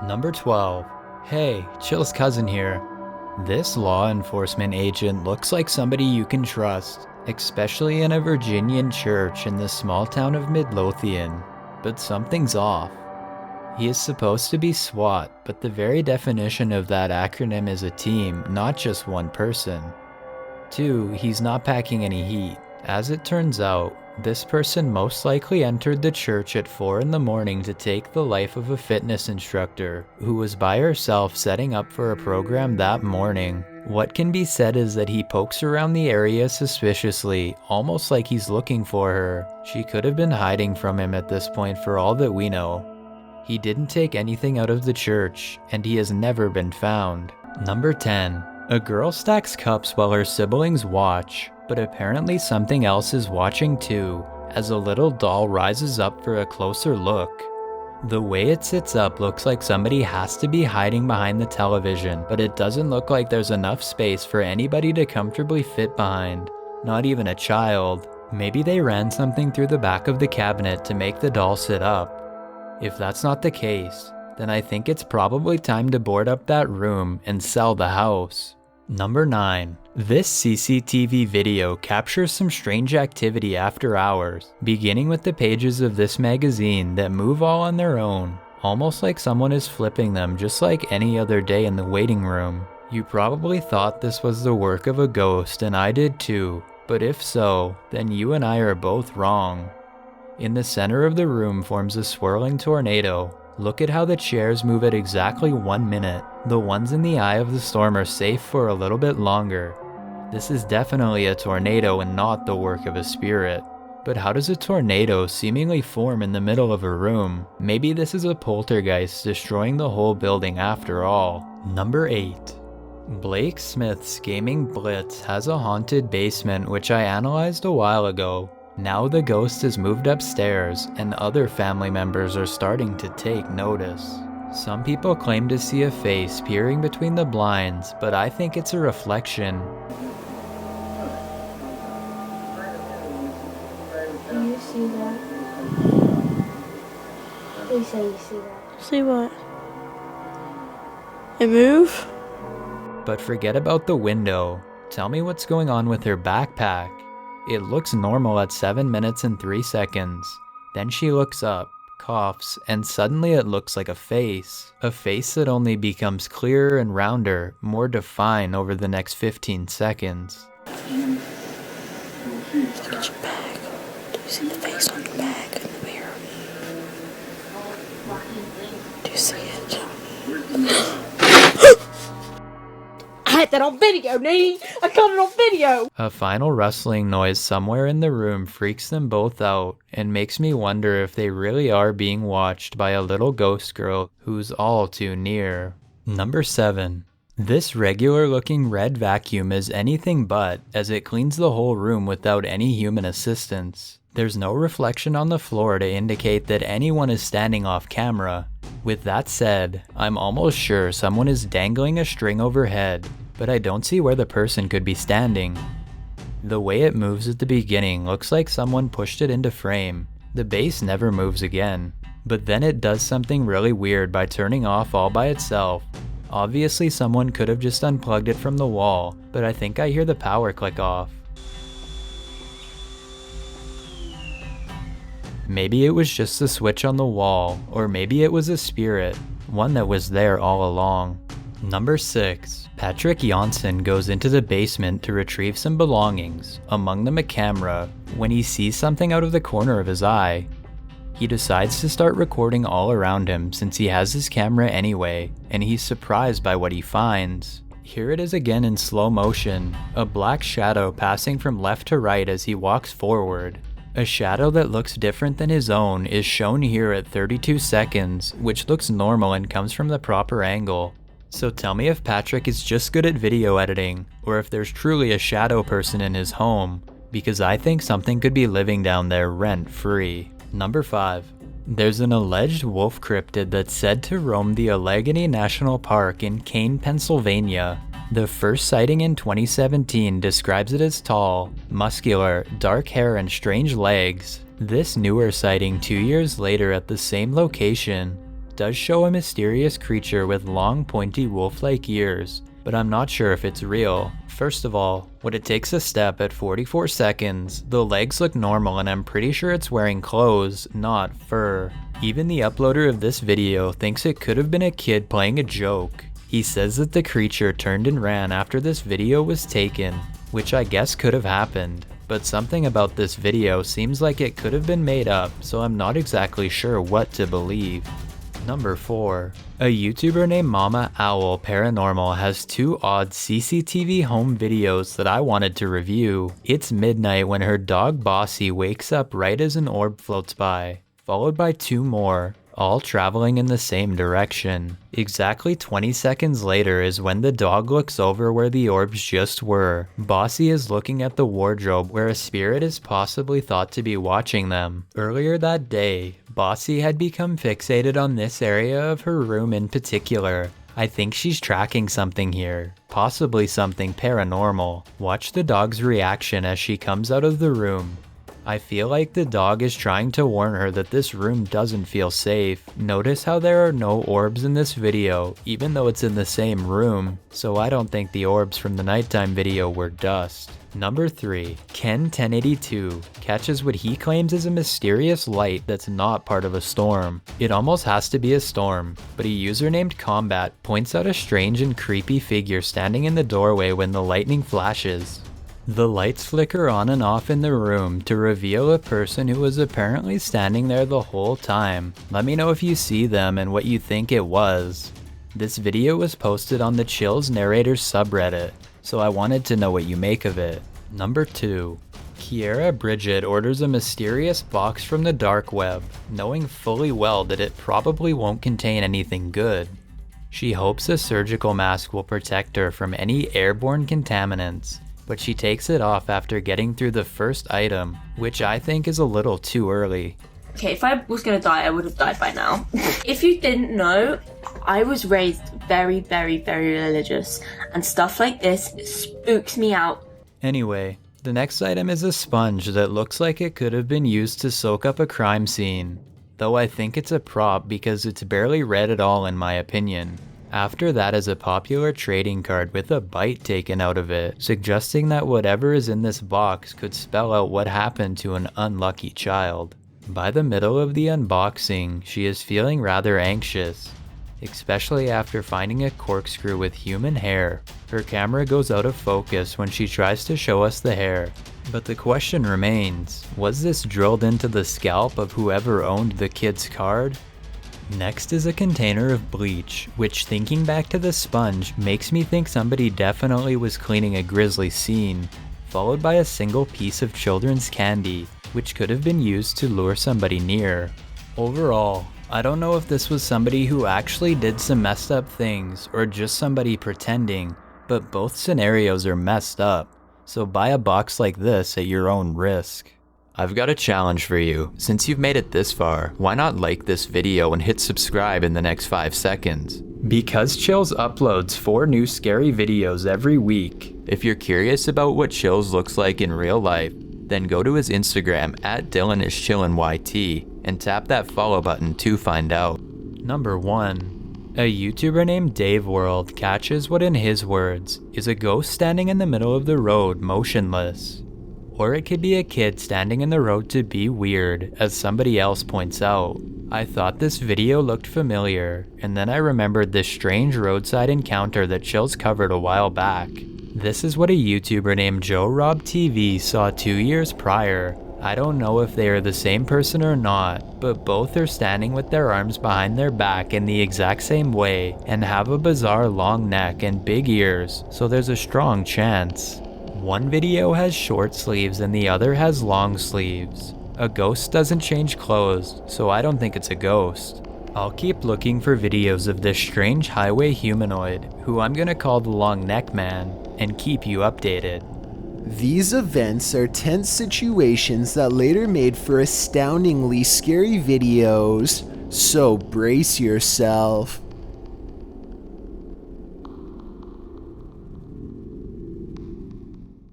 Number 12. Hey, Chill's cousin here. This law enforcement agent looks like somebody you can trust, especially in a Virginian church in the small town of Midlothian. But something's off. He is supposed to be SWAT, but the very definition of that acronym is a team, not just one person. 2. He's not packing any heat. As it turns out, this person most likely entered the church at 4 in the morning to take the life of a fitness instructor who was by herself setting up for a program that morning. What can be said is that he pokes around the area suspiciously, almost like he's looking for her. She could have been hiding from him at this point for all that we know. He didn't take anything out of the church, and he has never been found. Number 10. A girl stacks cups while her siblings watch, but apparently something else is watching too, as a little doll rises up for a closer look. The way it sits up looks like somebody has to be hiding behind the television, but it doesn't look like there's enough space for anybody to comfortably fit behind, not even a child. Maybe they ran something through the back of the cabinet to make the doll sit up. If that's not the case, then I think it's probably time to board up that room and sell the house. Number 9. This CCTV video captures some strange activity after hours, beginning with the pages of this magazine that move all on their own, almost like someone is flipping them just like any other day in the waiting room. You probably thought this was the work of a ghost, and I did too, but if so, then you and I are both wrong. In the center of the room forms a swirling tornado. Look at how the chairs move at exactly 1 minute. The ones in the eye of the storm are safe for a little bit longer. This is definitely a tornado and not the work of a spirit. But how does a tornado seemingly form in the middle of a room? Maybe this is a poltergeist destroying the whole building after all. Number 8. Blake Smith's Gaming Blitz has a haunted basement which I analyzed a while ago. Now the ghost has moved upstairs, and other family members are starting to take notice. Some people claim to see a face peering between the blinds, but I think it's a reflection. Do you see that? Please say you see that. See what? It move? But forget about the window. Tell me what's going on with her backpack. It looks normal at 7 minutes and 3 seconds. Then she looks up, coughs, and suddenly it looks like a face. A face that only becomes clearer and rounder, more defined over the next 15 seconds. Look at your bag. Do you see the face on your bag in the mirror? Do you see it? I had that on video, Nene! I got it on video! A final rustling noise somewhere in the room freaks them both out and makes me wonder if they really are being watched by a little ghost girl who's all too near. Number 7. This regular looking red vacuum is anything but, as it cleans the whole room without any human assistance. There's no reflection on the floor to indicate that anyone is standing off camera. With that said, I'm almost sure someone is dangling a string overhead, but I don't see where the person could be standing. The way it moves at the beginning looks like someone pushed it into frame. The base never moves again, but then it does something really weird by turning off all by itself. Obviously someone could have just unplugged it from the wall, but I think I hear the power click off. Maybe it was just a switch on the wall, or maybe it was a spirit, one that was there all along. Number 6. Patrick Janssen goes into the basement to retrieve some belongings, among them a camera, when he sees something out of the corner of his eye. He decides to start recording all around him since he has his camera anyway, and he's surprised by what he finds. Here it is again in slow motion, a black shadow passing from left to right as he walks forward. A shadow that looks different than his own is shown here at 32 seconds, which looks normal and comes from the proper angle. So tell me if Patrick is just good at video editing, or if there's truly a shadow person in his home, because I think something could be living down there rent-free. Number 5. There's an alleged wolf cryptid that's said to roam the Allegheny National Park in Kane, Pennsylvania. The first sighting in 2017 describes it as tall, muscular, dark hair and strange legs. This newer sighting 2 years later at the same location does show a mysterious creature with long, pointy wolf-like ears, but I'm not sure if it's real. First of all, when it takes a step at 44 seconds, the legs look normal and I'm pretty sure it's wearing clothes, not fur. Even the uploader of this video thinks it could have been a kid playing a joke. He says that the creature turned and ran after this video was taken, which I guess could have happened. But something about this video seems like it could have been made up, so I'm not exactly sure what to believe. Number 4. A YouTuber named Mama Owl Paranormal has 2 odd CCTV home videos that I wanted to review. It's midnight when her dog Bossy wakes up right as an orb floats by, followed by 2 more, all traveling in the same direction. Exactly 20 seconds later is when the dog looks over where the orbs just were. Bossy is looking at the wardrobe where a spirit is possibly thought to be watching them. Earlier that day, Bossy had become fixated on this area of her room in particular. I think she's tracking something here, possibly something paranormal. Watch the dog's reaction as she comes out of the room. I feel like the dog is trying to warn her that this room doesn't feel safe. Notice how there are no orbs in this video, even though it's in the same room, so I don't think the orbs from the nighttime video were dust. Number 3. Ken 1082 catches what he claims is a mysterious light that's not part of a storm. It almost has to be a storm, but a user named Combat points out a strange and creepy figure standing in the doorway when the lightning flashes. The lights flicker on and off in the room to reveal a person who was apparently standing there the whole time. Let me know if you see them and what you think it was. This video was posted on the Chills Narrators subreddit, so I wanted to know what you make of it. Number 2. Kiera Bridget orders a mysterious box from the dark web, knowing fully well that it probably won't contain anything good. She hopes a surgical mask will protect her from any airborne contaminants, but she takes it off after getting through the first item, which I think is a little too early. Okay, if I was gonna die, I would have died by now. If you didn't know, I was raised very, very, very religious, and stuff like this spooks me out. Anyway, the next item is a sponge that looks like it could have been used to soak up a crime scene, though I think it's a prop because it's barely red at all in my opinion. After that is a popular trading card with a bite taken out of it, suggesting that whatever is in this box could spell out what happened to an unlucky child. By the middle of the unboxing, she is feeling rather anxious, especially after finding a corkscrew with human hair. Her camera goes out of focus when she tries to show us the hair. But the question remains, was this drilled into the scalp of whoever owned the kid's card? Next is a container of bleach, which thinking back to the sponge makes me think somebody definitely was cleaning a grisly scene, followed by a single piece of children's candy, which could have been used to lure somebody near. Overall, I don't know if this was somebody who actually did some messed up things or just somebody pretending, but both scenarios are messed up, so buy a box like this at your own risk. I've got a challenge for you. Since you've made it this far, why not like this video and hit subscribe in the next 5 seconds? Because Chills uploads 4 new scary videos every week. If you're curious about what Chills looks like in real life, then go to his Instagram at DylanIsChillinYT and tap that follow button to find out. Number 1. A YouTuber named Dave World catches what in his words is a ghost standing in the middle of the road motionless. Or it could be a kid standing in the road to be weird, as somebody else points out. I thought this video looked familiar, and then I remembered this strange roadside encounter that Chills covered a while back. This is what a YouTuber named Joe Rob TV saw 2 years prior. I don't know if they are the same person or not, but both are standing with their arms behind their back in the exact same way, and have a bizarre long neck and big ears, so there's a strong chance. One video has short sleeves and the other has long sleeves. A ghost doesn't change clothes, so I don't think it's a ghost. I'll keep looking for videos of this strange highway humanoid, who I'm gonna call the Long Neck Man, and keep you updated. These events are tense situations that later made for astoundingly scary videos, so brace yourself.